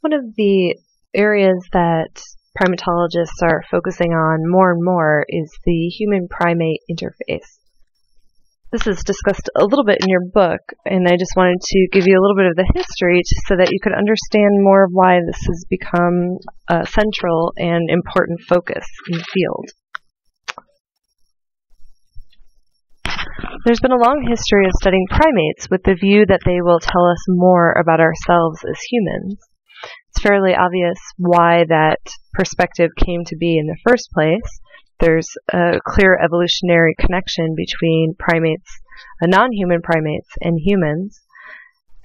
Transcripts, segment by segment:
One of the areas that primatologists are focusing on more and more is the human-primate interface. This is discussed a little bit in your book, and I just wanted to give you a little bit of the history so that you could understand more of why this has become a central and important focus in the field. There's been a long history of studying primates with the view that they will tell us more about ourselves as humans. It's fairly obvious why that perspective came to be in the first place. There's a clear evolutionary connection between primates, non-human primates, and humans,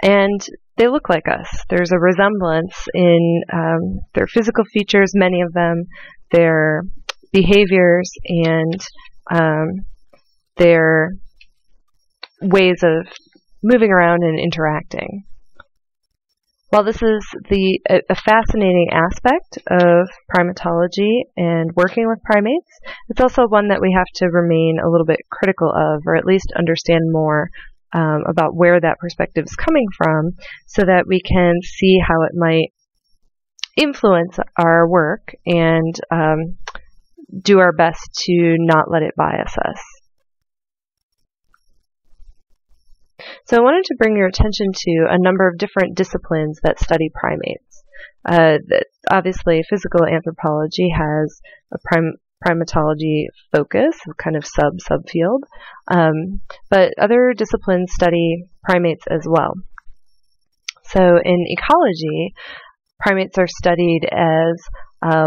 and they look like us. There's a resemblance in their physical features, many of them, their behaviors, and their ways of moving around and interacting. While this is a fascinating aspect of primatology and working with primates, it's also one that we have to remain a little bit critical of, or at least understand more about where that perspective is coming from, so that we can see how it might influence our work and do our best to not let it bias us. So I wanted to bring your attention to a number of different disciplines that study primates. Obviously, physical anthropology has a primatology focus, a kind of subfield, but other disciplines study primates as well. So in ecology, primates are studied as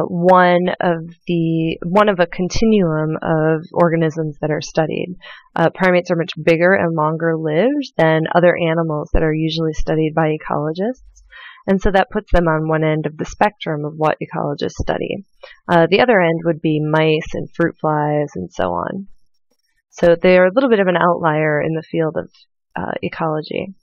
one of a continuum of organisms that are studied. Primates are much bigger and longer lived than other animals that are usually studied by ecologists, and so that puts them on one end of the spectrum of what ecologists study. The other end would be mice and fruit flies and so on. So they are a little bit of an outlier in the field of ecology.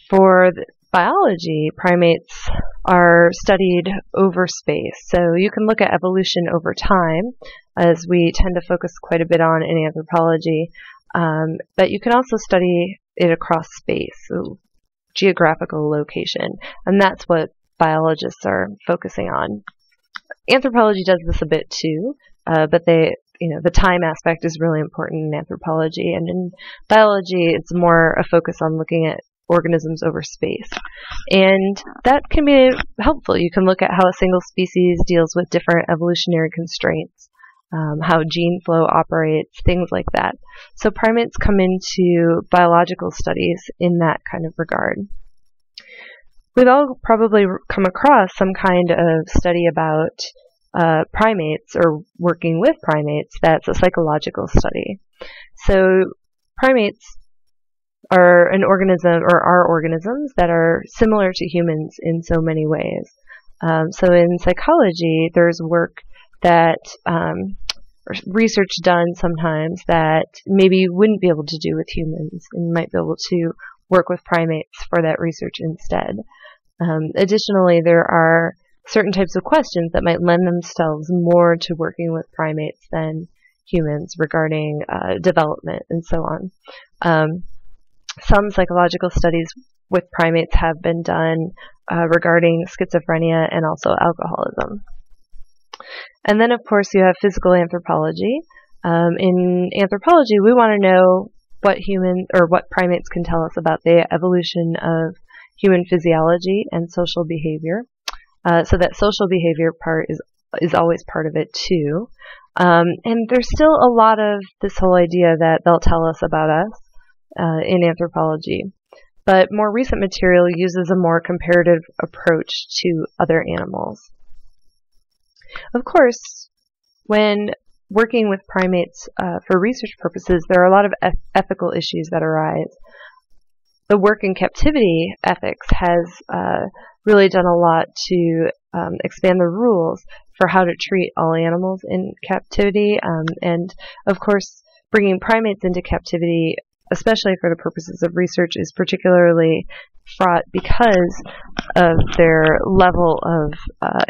For biology, primates are studied over space. So you can look at evolution over time, as we tend to focus quite a bit on in anthropology, but you can also study it across space, so geographical location, and that's what biologists are focusing on. Anthropology does this a bit too, but the time aspect is really important in anthropology, and in biology it's more a focus on looking at organisms over space. And that can be helpful. You can look at how a single species deals with different evolutionary constraints, how gene flow operates, things like that. So primates come into biological studies in that kind of regard. We've all probably come across some kind of study about primates or working with primates that's a psychological study. So primates are an organism, or are organisms that are similar to humans in so many ways. So in psychology, there's work that, or research done sometimes that maybe you wouldn't be able to do with humans, and you might be able to work with primates for that research instead. Additionally, there are certain types of questions that might lend themselves more to working with primates than humans regarding development and so on. Some psychological studies with primates have been done regarding schizophrenia and also alcoholism. And then, of course, you have physical anthropology. In anthropology, we want to know what primates can tell us about the evolution of human physiology and social behavior. So that social behavior part is always part of it too. And there's still a lot of this whole idea that they'll tell us about us in anthropology. But more recent material uses a more comparative approach to other animals. Of course, when working with primates for research purposes, there are a lot of ethical issues that arise. The work in captivity ethics has really done a lot to expand the rules for how to treat all animals in captivity, and of course, bringing primates into captivity, especially for the purposes of research, is particularly fraught because of their level of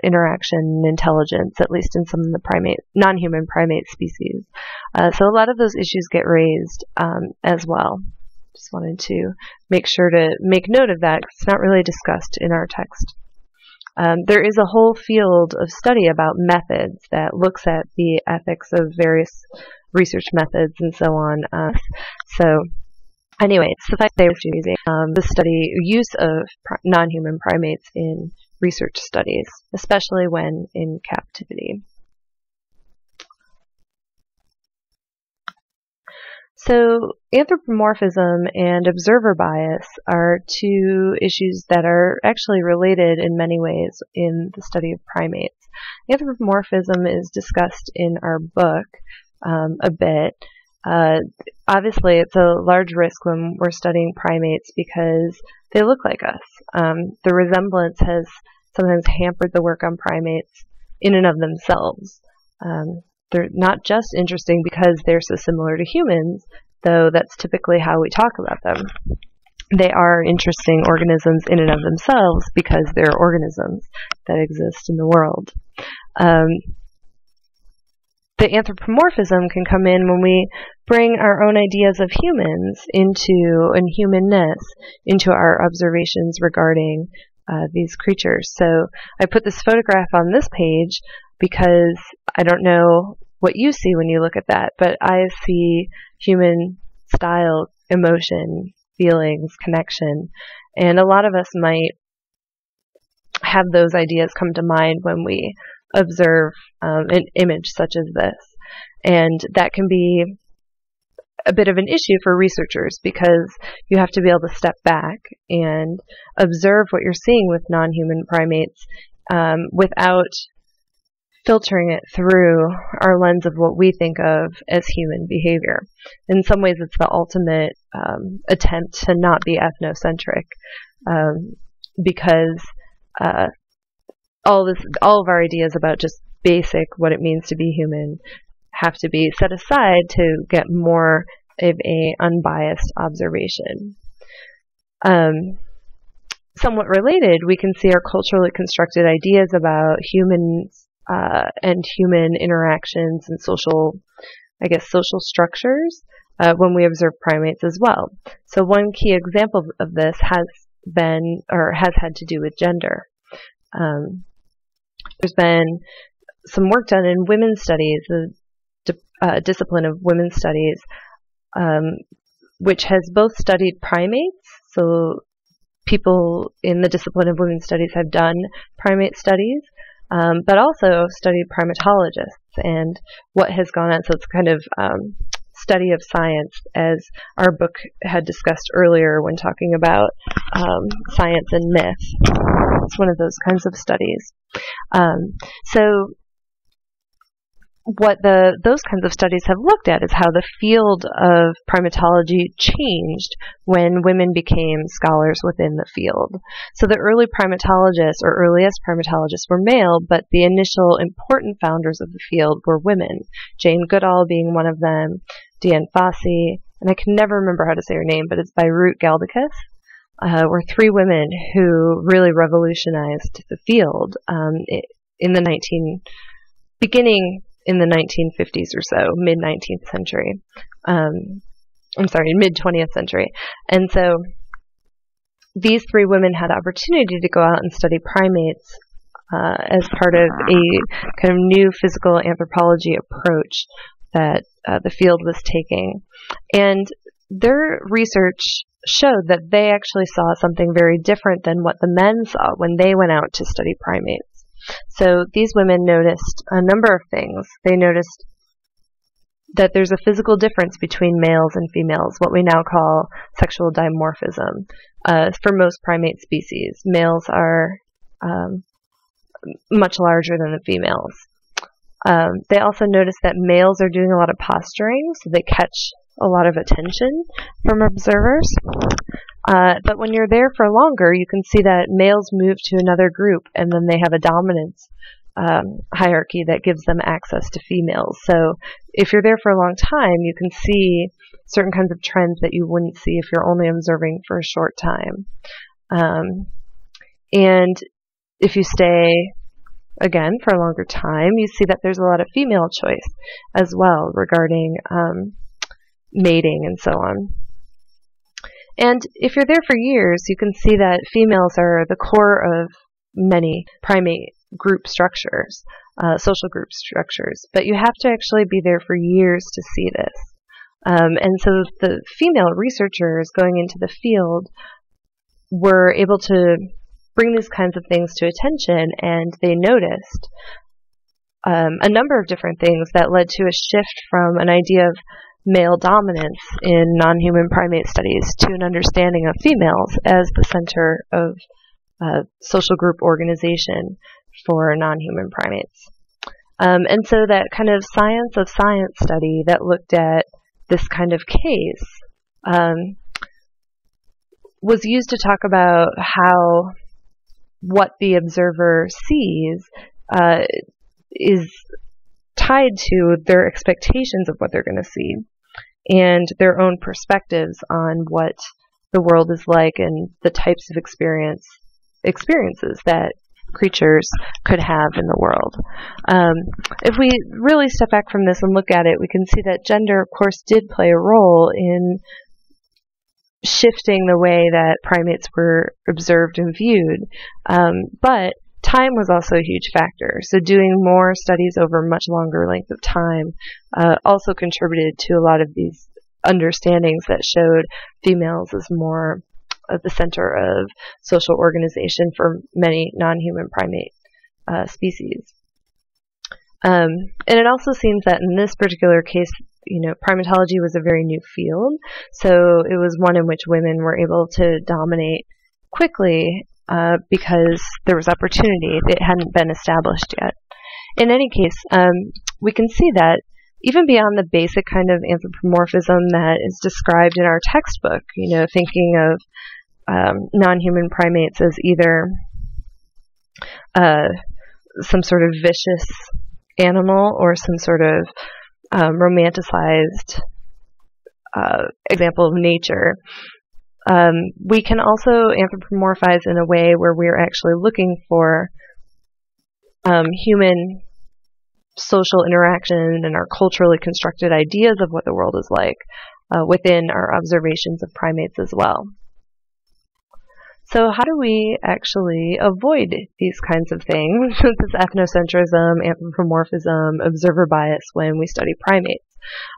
interaction and intelligence, at least in some of the non-human primate species. So a lot of those issues get raised as well. Just wanted to make sure to make note of that, because it's not really discussed in our text. There is a whole field of study about methods that looks at the ethics of various research methods and so on. So anyway, suffice to say, the study use of non-human primates in research studies, especially when in captivity. So anthropomorphism and observer bias are two issues that are actually related in many ways in the study of primates. Anthropomorphism is discussed in our book a bit. Obviously, it's a large risk when we're studying primates because they look like us. The resemblance has sometimes hampered the work on primates in and of themselves. They're not just interesting because they're so similar to humans, though that's typically how we talk about them. They are interesting organisms in and of themselves because they're organisms that exist in the world. The anthropomorphism can come in when we bring our own ideas of humans and humanness into our observations regarding these creatures. So I put this photograph on this page because I don't know what you see when you look at that, but I see human style, emotion, feelings, connection, and a lot of us might have those ideas come to mind when we observe an image such as this. And that can be a bit of an issue for researchers because you have to be able to step back and observe what you're seeing with non-human primates without filtering it through our lens of what we think of as human behavior. In some ways, it's the ultimate attempt to not be ethnocentric because all of our ideas about just basic what it means to be human have to be set aside to get more of a unbiased observation. Somewhat related, we can see our culturally constructed ideas about humans and human interactions and social structures when we observe primates as well. So one key example of this has had to do with gender. There's been some work done in women's studies, the discipline of women's studies, which has both studied primates, so people in the discipline of women's studies have done primate studies, but also studied primatologists and what has gone on. So it's kind of study of science, as our book had discussed earlier when talking about science and myth. It's one of those kinds of studies. So what those kinds of studies have looked at is how the field of primatology changed when women became scholars within the field. So the early primatologists, or earliest primatologists, were male, but the initial important founders of the field were women. Jane Goodall being one of them, Deanne Fossey, and I can never remember how to say her name, but it's by Ruth Galdicus, were three women who really revolutionized the field beginning in the 1950s or so, mid-19th century. Mid-20th century. And so these three women had opportunity to go out and study primates as part of a kind of new physical anthropology approach that the field was taking. And their research showed that they actually saw something very different than what the men saw when they went out to study primates. So these women noticed a number of things. They noticed that there's a physical difference between males and females, what we now call sexual dimorphism. For most primate species, males are much larger than the females. They also noticed that males are doing a lot of posturing, so they catch a lot of attention from observers. But when you're there for longer, you can see that males move to another group, and then they have a dominance hierarchy that gives them access to females. So if you're there for a long time, you can see certain kinds of trends that you wouldn't see if you're only observing for a short time. And if you stay, again, for a longer time, you see that there's a lot of female choice as well regarding mating and so on. And if you're there for years, you can see that females are the core of many primate group structures, social group structures, but you have to actually be there for years to see this. And so the female researchers going into the field were able to bring these kinds of things to attention, and they noticed a number of different things that led to a shift from an idea of male dominance in non-human primate studies to an understanding of females as the center of social group organization for non-human primates. And so that kind of science of science study that looked at this kind of case was used to talk about how what the observer sees is tied to their expectations of what they're going to see and their own perspectives on what the world is like and the types of experiences that creatures could have in the world. If we really step back from this and look at it, we can see that gender, of course, did play a role in shifting the way that primates were observed and viewed, but time was also a huge factor. So doing more studies over a much longer length of time also contributed to a lot of these understandings that showed females as more at the center of social organization for many non-human primate species. And it also seems that in this particular case, primatology was a very new field, so it was one in which women were able to dominate quickly because there was opportunity. It hadn't been established yet. In any case, we can see that even beyond the basic kind of anthropomorphism that is described in our textbook, thinking of non-human primates as either some sort of vicious animal or some sort of romanticized example of nature. We can also anthropomorphize in a way where we're actually looking for human social interaction and our culturally constructed ideas of what the world is like within our observations of primates as well. So how do we actually avoid these kinds of things, this ethnocentrism, anthropomorphism, observer bias when we study primates?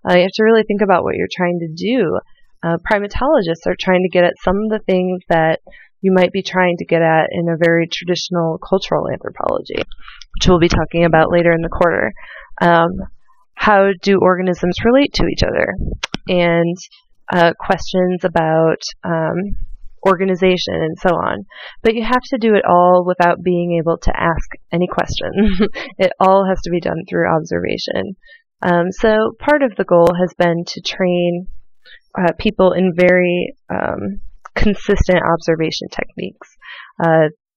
You have to really think about what you're trying to do. Primatologists are trying to get at some of the things that you might be trying to get at in a very traditional cultural anthropology, which we'll be talking about later in the quarter. How do organisms relate to each other? And questions about organization and so on. But you have to do it all without being able to ask any question. It all has to be done through observation. So part of the goal has been to train people in very consistent observation techniques.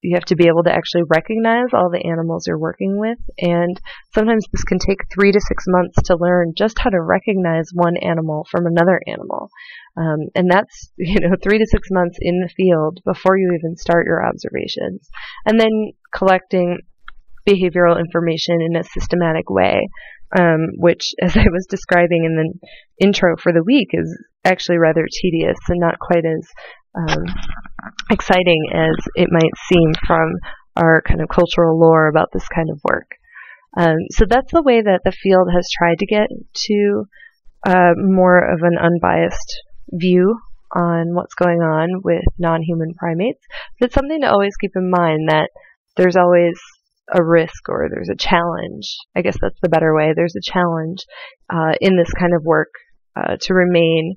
You have to be able to actually recognize all the animals you're working with, and sometimes this can take 3 to 6 months to learn just how to recognize one animal from another animal. And that's 3 to 6 months in the field before you even start your observations. And then collecting behavioral information in a systematic way, which, as I was describing in the intro for the week, is actually rather tedious and not quite as exciting as it might seem from our kind of cultural lore about this kind of work. So that's the way that the field has tried to get to more of an unbiased view on what's going on with non-human primates. But it's something to always keep in mind that there's always a risk, or there's a challenge. I guess that's the better way. There's a challenge in this kind of work to remain,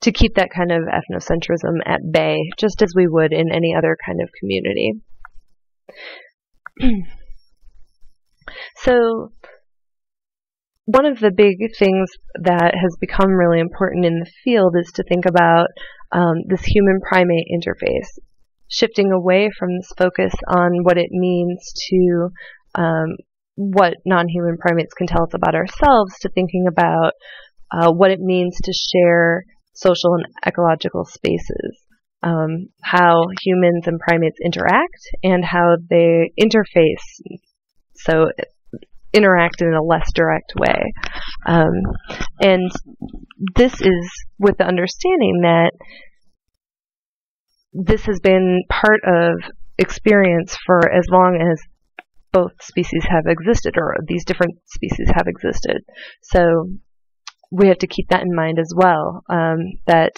to keep that kind of ethnocentrism at bay, just as we would in any other kind of community. So one of the big things that has become really important in the field is to think about this human-primate interface, shifting away from this focus on what it means to what non-human primates can tell us about ourselves, to thinking about what it means to share social and ecological spaces, how humans and primates interact, and how they interface, so interact in a less direct way. And this is with the understanding that this has been part of experience for as long as both species have existed, or these different species have existed. So we have to keep that in mind as well, that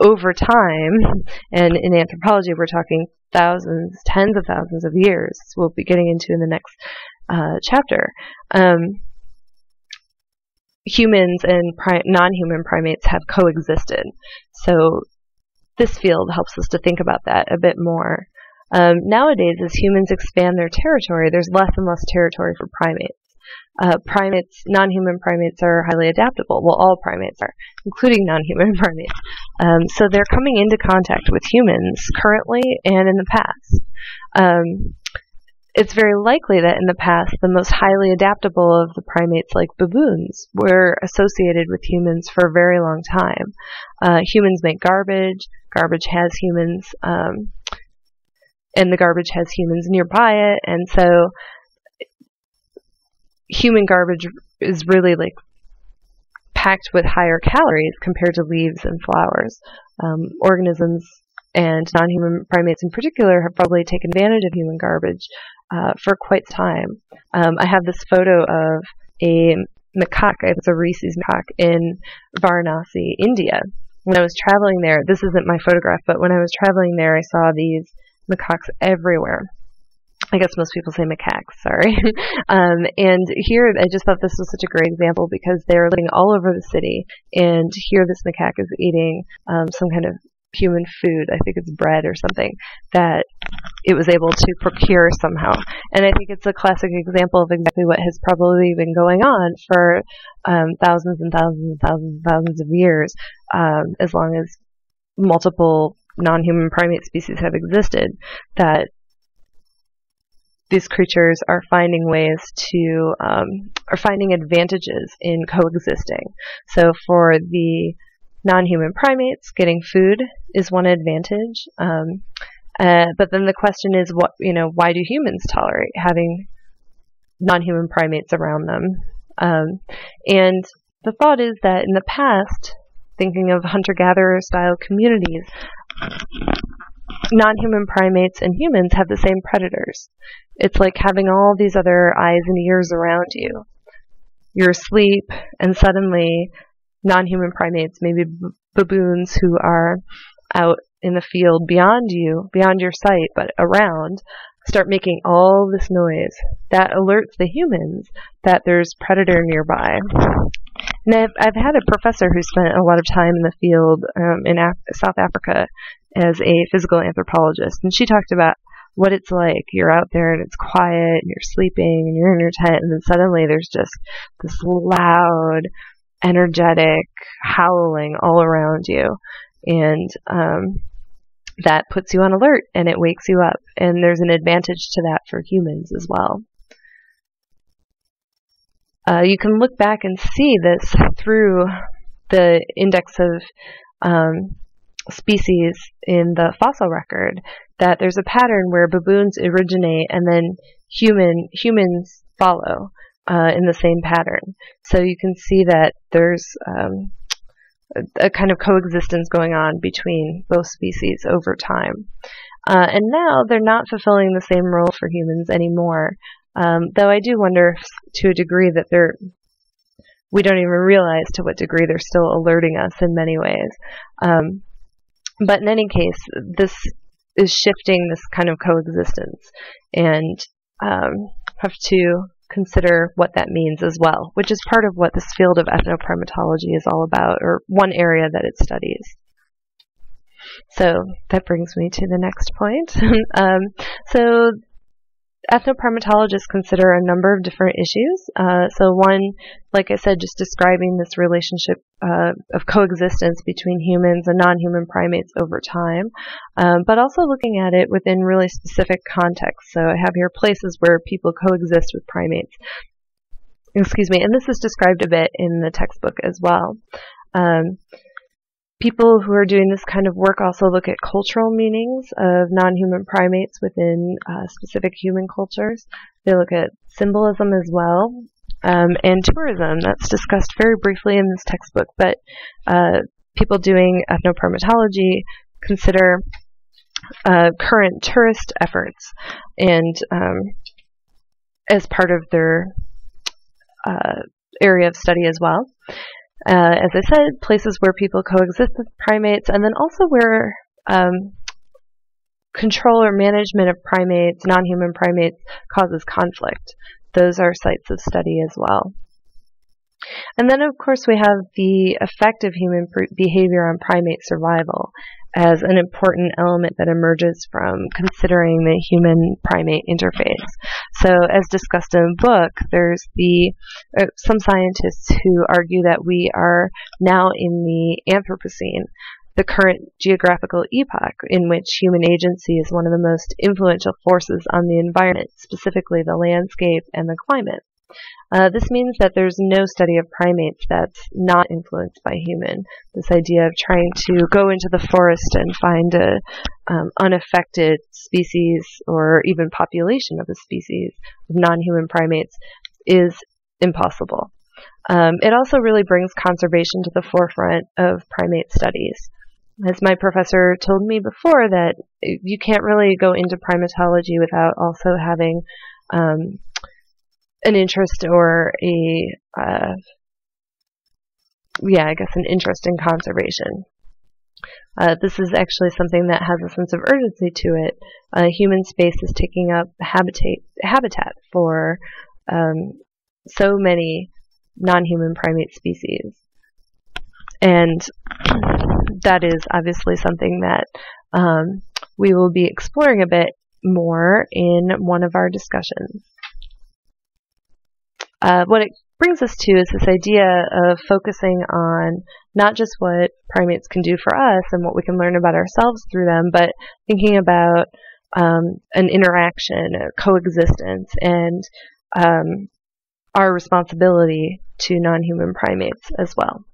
over time, and in anthropology we're talking thousands, tens of thousands of years, we'll be getting into in the next chapter, humans and non-human primates have coexisted. So this field helps us to think about that a bit more. Nowadays, as humans expand their territory, there's less and less territory for primates. Non-human primates are highly adaptable. Well, all primates are, including non-human primates. So they're coming into contact with humans currently and in the past. It's very likely that in the past, the most highly adaptable of the primates, like baboons, were associated with humans for a very long time. Humans make garbage. Garbage has humans, and the garbage has humans nearby it, and so human garbage is really like packed with higher calories compared to leaves and flowers. Organisms and non-human primates in particular have probably taken advantage of human garbage for quite some time. I have this photo of a macaque. It's a rhesus macaque in Varanasi, India. When I was traveling there, this isn't my photograph, but when I was traveling there, I saw these macaques everywhere. I guess most people say macaques, sorry. And here, I just thought this was such a great example because they're living all over the city, and here this macaque is eating some kind of human food. I think it's bread or something that it was able to procure somehow. And I think it's a classic example of exactly what has probably been going on for thousands and thousands and thousands and thousands of years, as long as multiple non-human primate species have existed, that these creatures are finding ways to, are finding advantages in coexisting. So for the non-human primates, getting food is one advantage. But then the question is, why do humans tolerate having non-human primates around them? And the thought is that in the past, thinking of hunter-gatherer style communities, non-human primates and humans have the same predators. It's like having all these other eyes and ears around you. You're asleep, and suddenly non-human primates, maybe baboons who are out in the field beyond you, beyond your sight, but around, start making all this noise. That alerts the humans that there's predator nearby. And I've had a professor who spent a lot of time in the field in South Africa as a physical anthropologist, and she talked about what it's like. You're out there and it's quiet, and you're sleeping, and you're in your tent, and then suddenly there's just this loud, energetic howling all around you, and that puts you on alert, and it wakes you up, and there's an advantage to that for humans as well. You can look back and see this through the index of species in the fossil record, that there's a pattern where baboons originate and then humans follow in the same pattern. So you can see that there's a kind of coexistence going on between both species over time. And now they're not fulfilling the same role for humans anymore. Though I do wonder if, to a degree that we don't even realize to what degree they're still alerting us in many ways. But in any case, this is shifting this kind of coexistence, and have to consider what that means as well, which is part of what this field of ethnoprimatology is all about, or one area that it studies. So that brings me to the next point. So ethnoprimatologists consider a number of different issues. So one, like I said, just describing this relationship of coexistence between humans and non-human primates over time, but also looking at it within really specific contexts. So I have here places where people coexist with primates. Excuse me, and this is described a bit in the textbook as well. People who are doing this kind of work also look at cultural meanings of non-human primates within specific human cultures. They look at symbolism as well, and tourism. That's discussed very briefly in this textbook, but people doing ethnoprimatology consider current tourist efforts, and as part of their area of study as well. As I said, places where people coexist with primates, and then also where control or management of primates, non-human primates, causes conflict. Those are sites of study as well. And then, of course, we have the effect of human behavior on primate survival as an important element that emerges from considering the human-primate interface. So, as discussed in the book, there's some scientists who argue that we are now in the Anthropocene, the current geographical epoch in which human agency is one of the most influential forces on the environment, specifically the landscape and the climate. This means that there's no study of primates that's not influenced by human. This idea of trying to go into the forest and find a unaffected species or even population of a species of non-human primates is impossible. It also really brings conservation to the forefront of primate studies. As my professor told me before, that you can't really go into primatology without also having an interest or an interest in conservation. This is actually something that has a sense of urgency to it. Human space is taking up habitat for so many non-human primate species. And that is obviously something that we will be exploring a bit more in one of our discussions. What it brings us to is this idea of focusing on not just what primates can do for us and what we can learn about ourselves through them, but thinking about an interaction, a coexistence, and our responsibility to non-human primates as well.